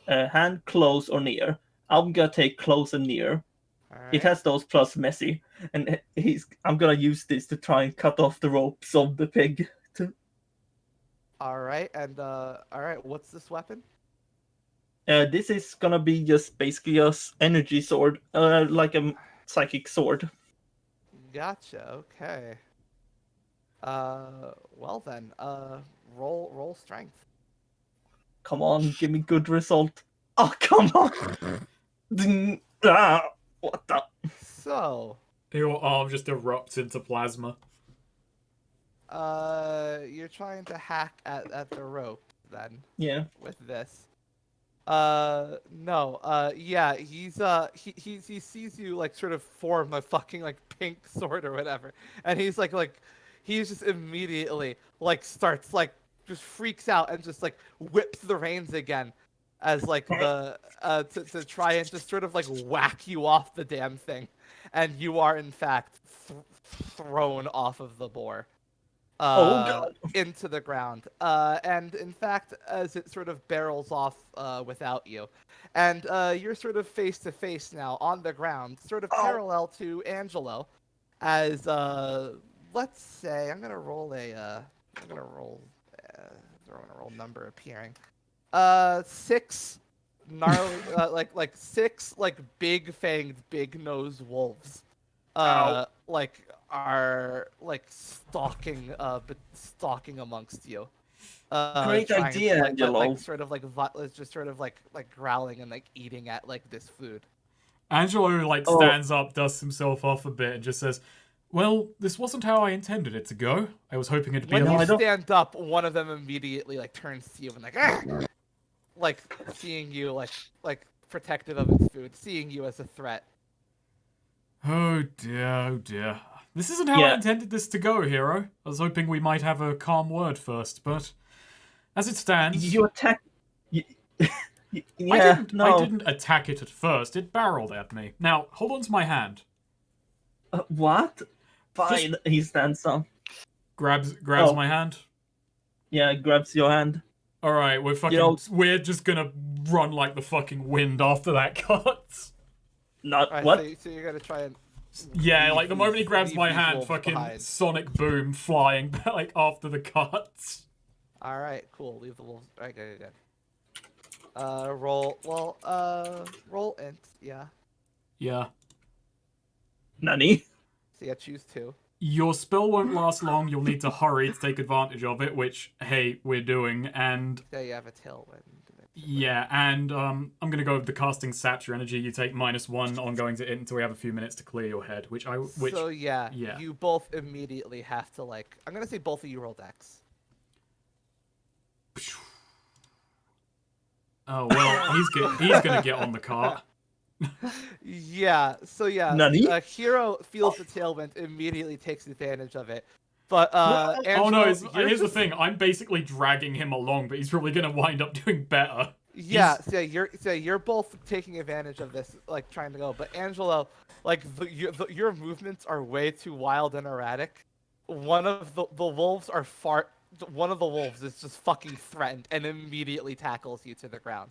hand, close, or near. I'm gonna take close and near. It has those plus messy, and I'm gonna use this to try and cut off the ropes of the pig. All right, and all right. What's this weapon? This is gonna be just basically a energy sword, like a psychic sword. Gotcha. Okay. Well then. Roll strength. Come on, give me good result. Oh, come on! What the? So, Your arm just erupts into plasma. you're trying to hack at the rope then Yeah. with this. No. Yeah, he sees you like sort of form a fucking like pink sword or whatever, and he's he's just immediately like starts like just freaks out and just like whips the reins again, as like the to try and just sort of like whack you off the damn thing, and you are in fact thrown off of the boar. Oh, God. Into the ground. And in fact, as it sort of barrels off without you, and you're sort of face to face now on the ground, sort of parallel to Angelo, as let's say I'm gonna roll number appearing. 6 gnarly like 6 like big fanged, big nosed wolves. Like are like stalking amongst you. Great trying idea, to, Angelo. sort of like just sort of like growling and like eating at like this food. Angelo like Oh. stands up, dusts himself off a bit, and just says, "Well, this wasn't how I intended it to go. I was hoping it'd be When a No, you I lot." don't- stand up, one of them immediately like turns to you and like, "Argh!" Like seeing you like protective of its food, seeing you as a threat. Oh dear, oh dear. This isn't how I Yeah. intended this to go, Hero. I was hoping we might have a calm word first, but as it stands, You attack. You, I yeah, no. didn't attack it at first. It barreled at me. Now, hold on to my hand. What? Fine. He stands up. Grabs Oh. my hand. Yeah, grabs your hand. All right, we're just gonna run like the fucking wind after that cut. Not Alright, what? so you're gonna try and Yeah, like the leave moment he these- grabs leave my these hand, wolves fucking behind. sonic boom flying like after the cuts. All right, cool. Leave the wolves. All right, good. Roll. Well, roll int. Yeah. Yeah. Nani? So yeah, choose 2. Your spell won't last long. You'll need to hurry to take advantage of it, which, hey, we're doing. And Yeah, you have a tailwind. Yeah, and I'm gonna go with the casting Saps your energy. You take -1 on going to it until we have a few minutes to clear your head. So yeah, yeah. you both immediately have to like. I'm gonna say both of you roll dex. Oh well, he's gonna get on the cart. Yeah. So yeah, Nani? Hero feels the tailwind, immediately takes advantage of it. But Oh no! Angelo, you're Here's the just- thing. I'm basically dragging him along, but he's probably gonna wind up doing better. Yeah, so you're both taking advantage of this, like trying to go. But Angelo, like your movements are way too wild and erratic. One of the wolves are far. One of the wolves is just fucking threatened and immediately tackles you to the ground.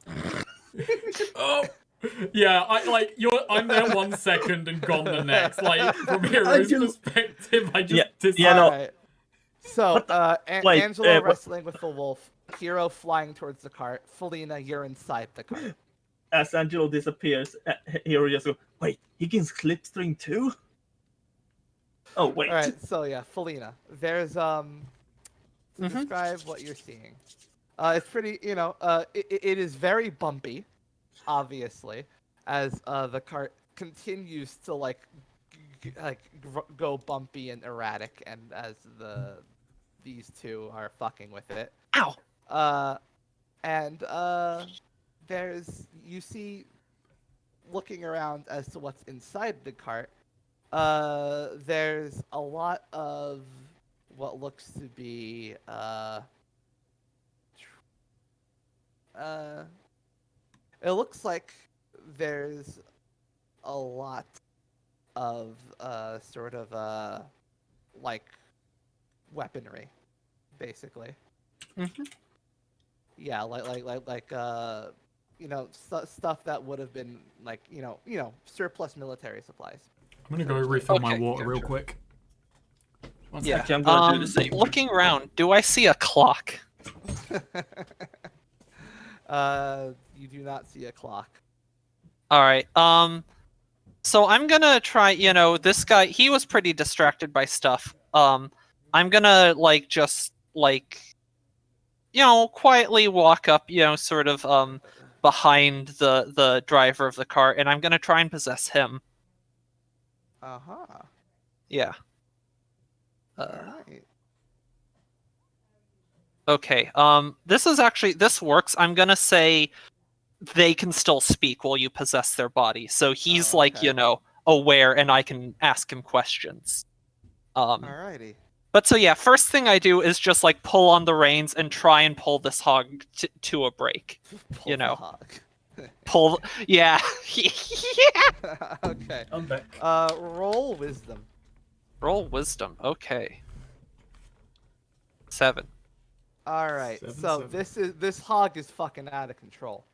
Oh. Yeah, I'm there 1 second and gone the next. Like from Hero's perspective, I just no. Alright. So, Wait, Angelo wrestling with the wolf, Hero flying towards the cart, Felina, you're inside the cart. As Angelo disappears, Hero just goes, wait, he can slipstream too? Oh, wait. Alright, so yeah, Felina. There's, describe what you're seeing. It's pretty, it is very bumpy, obviously, as the cart continues to, go bumpy and erratic, and as these two are fucking with it. Ow! You see, looking around as to what's inside the cart, there's a lot of what looks to be, it looks like there's a lot of, weaponry, basically. Mm-hmm. Yeah, stuff that would have been surplus military supplies. I'm gonna go refill my Okay, water real quick. Yeah. Actually, I'm gonna do the same. Looking around, do I see a clock? You do not see a clock. All right. So I'm gonna try. This guy. He was pretty distracted by stuff. I'm gonna quietly walk up. Sort of behind the driver of the car, and I'm gonna try and possess him. Yeah. Alright. Okay. This works. I'm gonna say they can still speak while you possess their body. So he's okay. aware, and I can ask him questions. Alrighty. But so yeah, first thing I do is just pull on the reins and try and pull this hog to a break. Pull the hog. Pull. Yeah. Yeah. Okay. I'm back. Roll wisdom. Roll wisdom. Okay. 7. Alright, so 7. this hog is fucking out of control.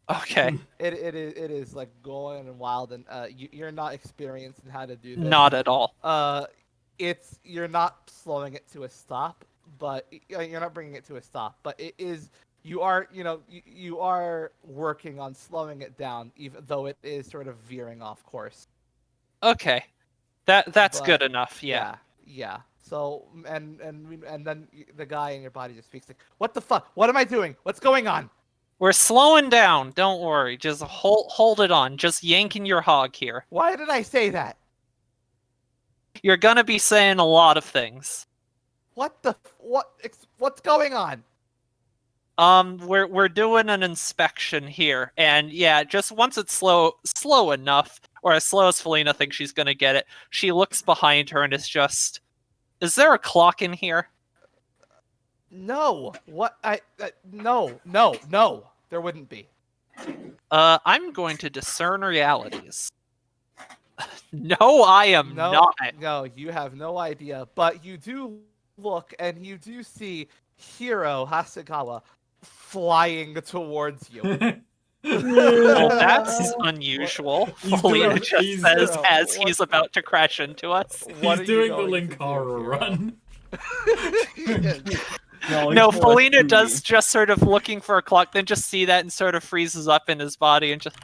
Okay. It is going and wild, and you're not experienced in how to do this. Not at all. You're not slowing it to a stop, but you're not bringing it to a stop. But you are working on slowing it down, even though it is sort of veering off course. Okay. That's But, good enough. Yeah. Yeah. So and then the guy in your body just speaks like, "What the fuck? What am I doing? What's going on?" We're slowing down. Don't worry. Just hold it on. Just yanking your hog here. Why did I say that? You're gonna be saying a lot of things. What's going on? We're doing an inspection here, and yeah, just once it's slow enough, or as slow as Felina thinks she's gonna get it, she looks behind her and is just, is there a clock in here? No. What? No. There wouldn't be. I'm going to discern realities. No, I am not. No, you have no idea. But you do look, and you do see Hiro Hasegawa flying towards you. Well, that's unusual. Felina just says as he's about to crash into us. What He's are you doing the going to do, Linkara Hiro? run. No, Felina does just sort of looking for a clock, then just see that and sort of freezes up in his body and just,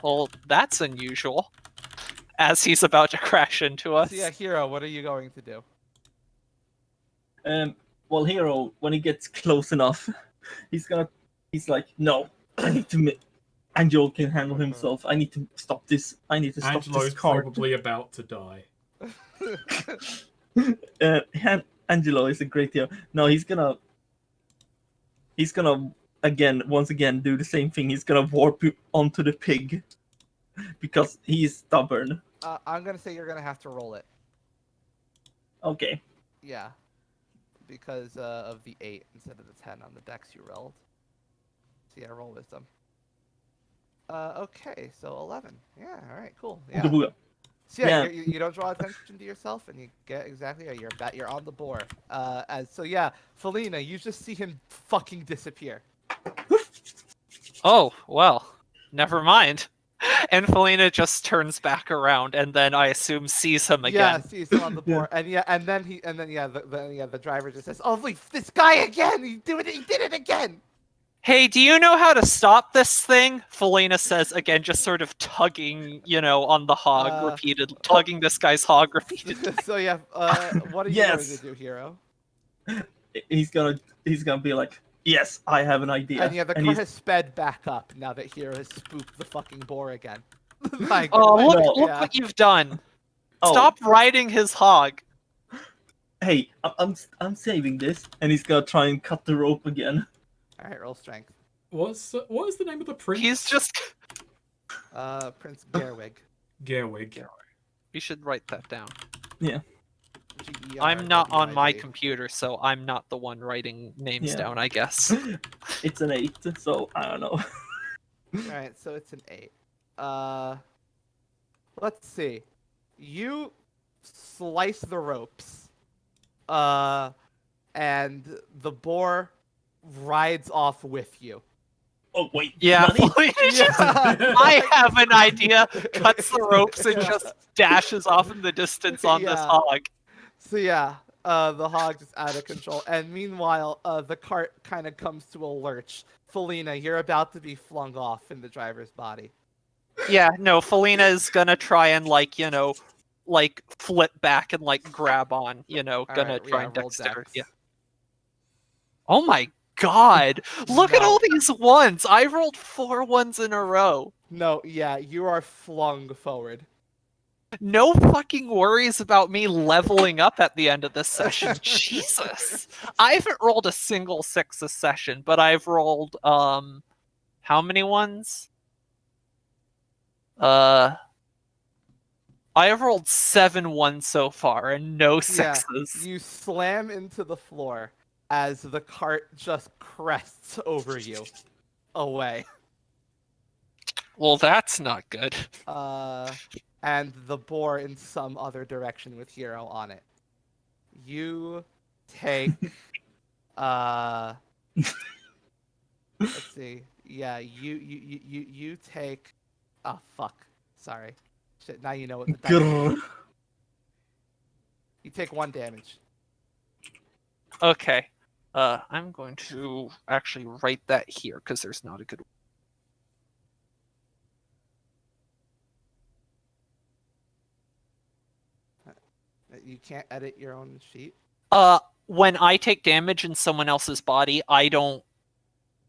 well, that's unusual. As he's about to crash into us. So yeah, Hiro, what are you going to do? Well, Hero, when he gets close enough, he's like, no, I need to make. Angelo can handle himself. I need to stop this. I need to stop Angelo's this cart. probably about to die. Angelo is a great hero. No, he's gonna once again do the same thing. He's gonna warp onto the pig because he's stubborn. I'm gonna say you're gonna have to roll it. Okay. Yeah, because of the 8 instead of the 10 on the dex you rolled. So yeah, roll wisdom. Okay, so 11. Yeah, all right, cool. Yeah. So yeah, you don't draw attention to yourself, and you get exactly you're on the boar. Felina, you just see him fucking disappear. Oh, well, never mind. And Felina just turns back around, and then I assume sees him again. Yeah, sees him on the board, and then the driver just says, "Oh, wait, this guy again! He did it again!" Hey, do you know how to stop this thing? Felina says again, just sort of tugging, on the hog tugging this guy's hog repeatedly. So yeah, what are you going to do, Hero? He's gonna be like, yes, I have an idea. And yeah, the car has sped back up now that Hero has spooked the fucking boar again. Look what you've done. Oh. Stop riding his hog. Hey, I'm saving this, and he's gonna try and cut the rope again. All right, roll strength. What is the name of the prince? He's just Prince Gerwig. Gerwig. You should write that down. Yeah. I'm not on my computer, so I'm not the one writing names down, I guess. It's an 8, so I don't know. Alright, so it's an 8. Let's see. You slice the ropes. And the boar rides off with you. Oh, wait. Yeah, I have an idea. Cuts the ropes and just dashes off in the distance on this hog. So yeah, the hog is out of control. And meanwhile, the cart kind of comes to a lurch. Felina, you're about to be flung off in the driver's body. Yeah, no, Felina is gonna try and flip back and grab on, try and dexter. Yeah. Oh my god! Look at all these ones! I rolled 4 ones in a row. No, yeah, you are flung forward. No fucking worries about me leveling up at the end of this session. Jesus. I haven't rolled a single 6 this session, but I've rolled, how many ones? I have rolled 7 ones so far, and no 6s. Yeah, you slam into the floor as the cart just crests over you, away. Well, that's not good. And the boar in some other direction with Hero on it. You take, let's see. Yeah, you take. Oh fuck! Sorry. Shit. Now you know what the dice is. You take 1 damage. Okay. I'm going to actually write that here because there's not a good. You can't edit your own sheet? When I take damage in someone else's body, I don't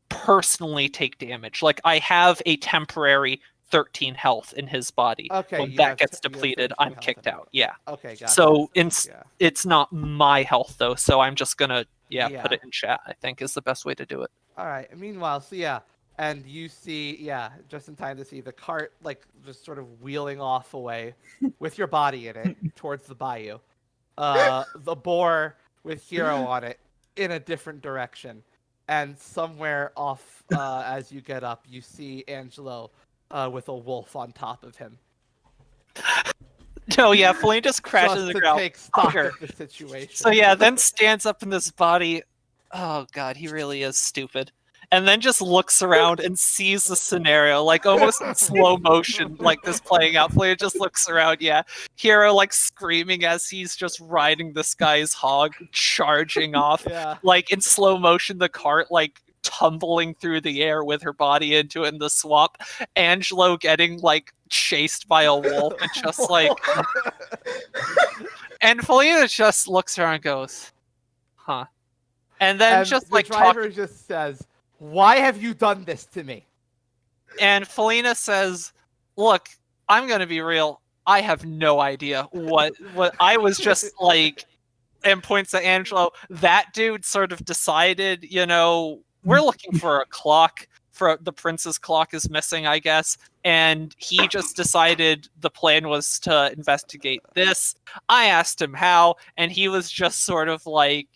personally take damage. I have a temporary 13 health in his body. Okay. When that gets depleted, I'm kicked out. Yeah. Okay, got it. So it's not my health, though, so I'm just gonna, put it in chat, I think, is the best way to do it. Alright, meanwhile, and you see, just in time to see the cart, just sort of wheeling off away with your body in it towards the bayou. The boar with Hero on it in a different direction. And somewhere off, as you get up, you see Angelo with a wolf on top of him. No, Felina just crashes the ground. Take stock of the situation. So then stands up in this body. Oh god, he really is stupid. And then just looks around and sees the scenario, almost in slow motion, this playing out. Felina just looks around, Hero screaming as he's just riding this guy's hog, charging off. In slow motion, the cart tumbling through the air with her body into it in the swamp. Angelo getting chased by a wolf and just and Felina just looks around and goes, huh. And then the driver just says, "Why have you done this to me?" And Felina says, "Look, I'm gonna be real. I have no idea what I was just like." And points at Angelo. That dude sort of decided, we're looking for a clock. For the prince's clock is missing, I guess. And he just decided the plan was to investigate this. I asked him how, and he was just sort of like,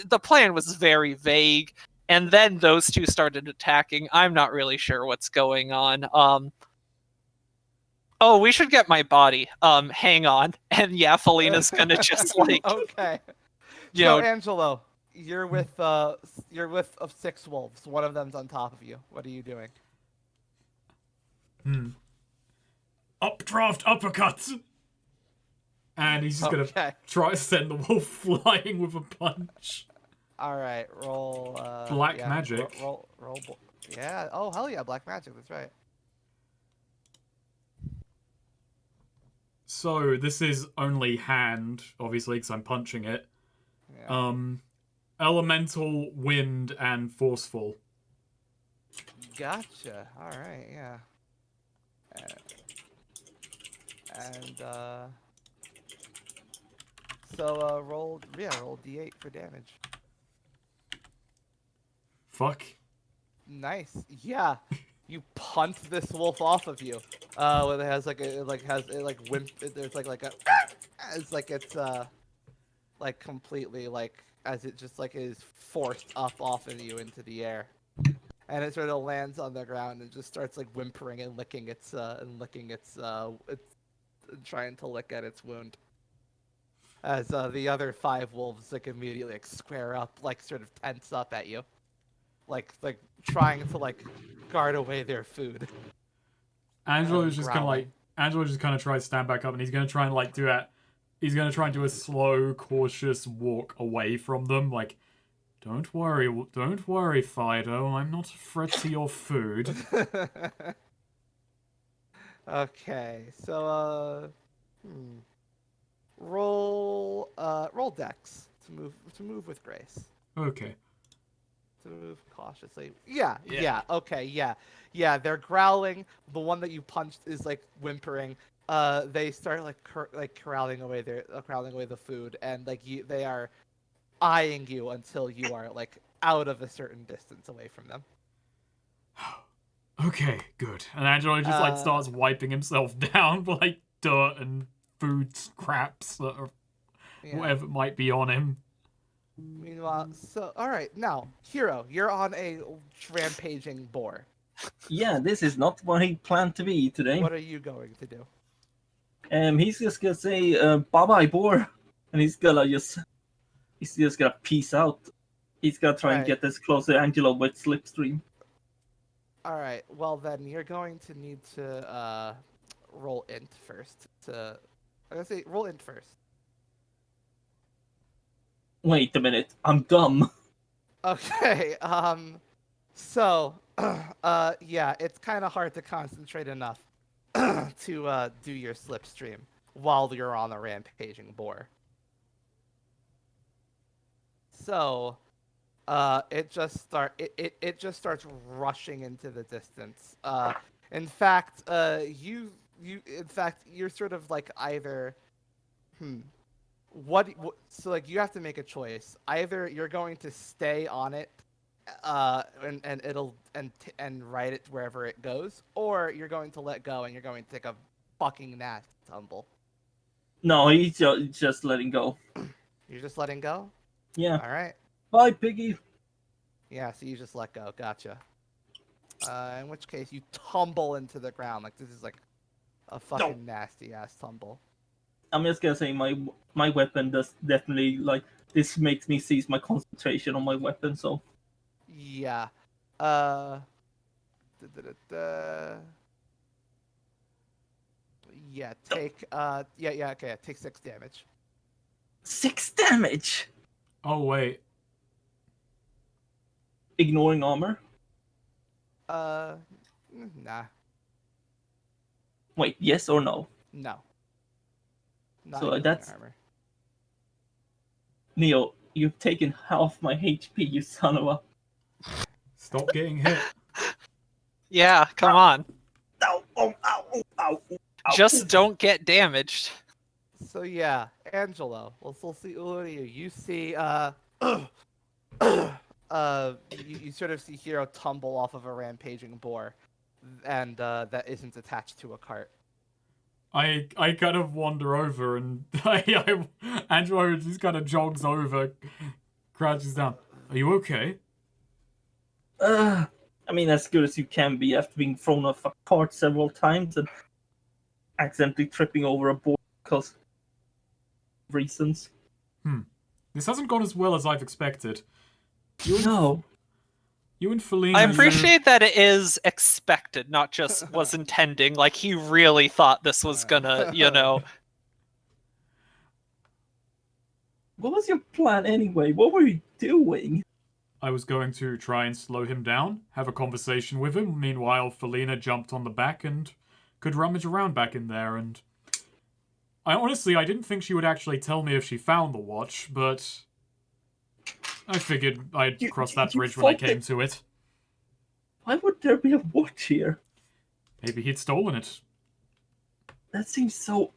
the plan was very vague. And then those two started attacking. I'm not really sure what's going on. Oh, we should get my body. Hang on. And yeah, Felina's gonna just like, Okay. you So know, Angelo, you're with 6 wolves. One of them's on top of you. What are you doing? Updraft uppercut! And he's just Okay. gonna try to send the wolf flying with a punch. All right, roll. Black yeah, magic. Roll. Yeah. Oh hell yeah, black magic. That's right. So this is only hand, obviously, because I'm punching it. Yeah. Elemental, wind, and forceful. Gotcha. All right. Yeah. And so roll d8 for damage. Fuck. Nice. Yeah. You punt this wolf off of you. It has like a there's like a it's like it's like completely like as it just like is forced up off of you into the air. And it sort of lands on the ground and just starts like whimpering and licking its trying to lick at its wound. As the other 5 wolves like immediately like square up, like sort of tense up at you. Like trying to like guard away their food. Angelo's just gonna growling. Angelo just kind of tries to stand back up, and he's gonna try and like do that. He's gonna try and do a slow, cautious walk away from them. Like, don't worry, Fido. I'm not a threat to your food. Okay, so roll Dex to move with grace. Okay. To move cautiously. Yeah. Okay. Yeah. They're growling. The one that you punched is like whimpering. They start like corralling away the food, and like they are eyeing you until you are like out of a certain distance away from them. Okay, good. And Angelo just like starts wiping himself down with like dirt and food scraps that are whatever might be on him. Meanwhile, so all right, now Hero, you're on a rampaging boar. Yeah, this is not what he planned to be today. What are you going to do? He's just gonna say bye-bye, boar, and he's just gonna peace out. He's gonna try and get as close to Angelo with Slipstream. All right. Well, then you're going to need to roll int first. I'm gonna say roll int first. Wait a minute, I'm dumb. Okay. So, yeah, it's kind of hard to concentrate enough to do your slipstream while you're on a rampaging boar. So, it just starts rushing into the distance. In fact, you're sort of like either, so like you have to make a choice. Either you're going to stay on it, and it'll and ride it wherever it goes, or you're going to let go and you're going to take a fucking nasty tumble. No, he's just letting go. You're just letting go? Yeah. All right. Bye, piggy. Yeah, so you just let go. Gotcha. In which case you tumble into the ground. Like this is like a fucking nasty ass tumble. I'm just gonna say my weapon does definitely like this makes me seize my concentration on my weapon. So yeah. Yeah. Take okay. Take 6 damage. 6 damage. Oh wait. Ignoring armor. Nah. Wait, yes or no? No. Not So ignoring that's armor. Neo. You've taken half my HP, you son of a. Stop getting hit. Yeah, come on. Ow, ow, ow, ow, ow, ow. Just don't get damaged. So Angelo. We'll see. You see, you sort of see Hero tumble off of a rampaging boar, and that isn't attached to a cart. I kind of wander over and Angelo just kind of jogs over, crouches down. Are you okay? I mean, as good as you can be after being thrown off a cart several times and accidentally tripping over a board because of reasons. This hasn't gone as well as I've expected. No. You and Felina. I appreciate that it is expected, not just was intending. Like, he really thought this was gonna, What was your plan anyway? What were you doing? I was going to try and slow him down, have a conversation with him. Meanwhile, Felina jumped on the back and could rummage around back in there. And I didn't think she would actually tell me if she found the watch, but I figured I'd cross that bridge when I came to it. Why would there be a watch here? Maybe he'd stolen it. That seems so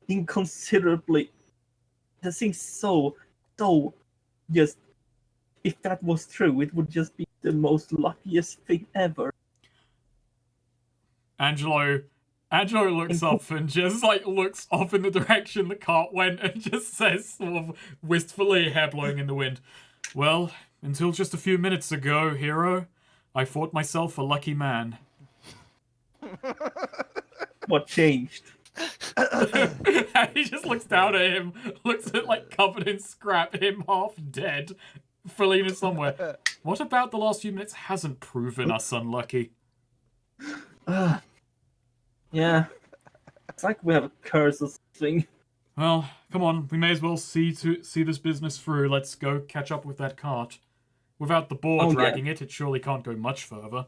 inconsiderably. That seems so just. If that was true, it would just be the most luckiest thing ever. Angelo looks up and just looks off in the direction the cart went and just says, sort of wistfully, hair blowing in the wind, "Well, until just a few minutes ago, Hero, I thought myself a lucky man." What changed? He just looks down at him, looks at covered in scrap, him half dead, Felina somewhere. What about the last few minutes hasn't proven us unlucky? Yeah. It's like we have a curse or something. Well, come on, we may as well see this business through. Let's go catch up with that cart. Without the boar dragging it, it surely can't go much further.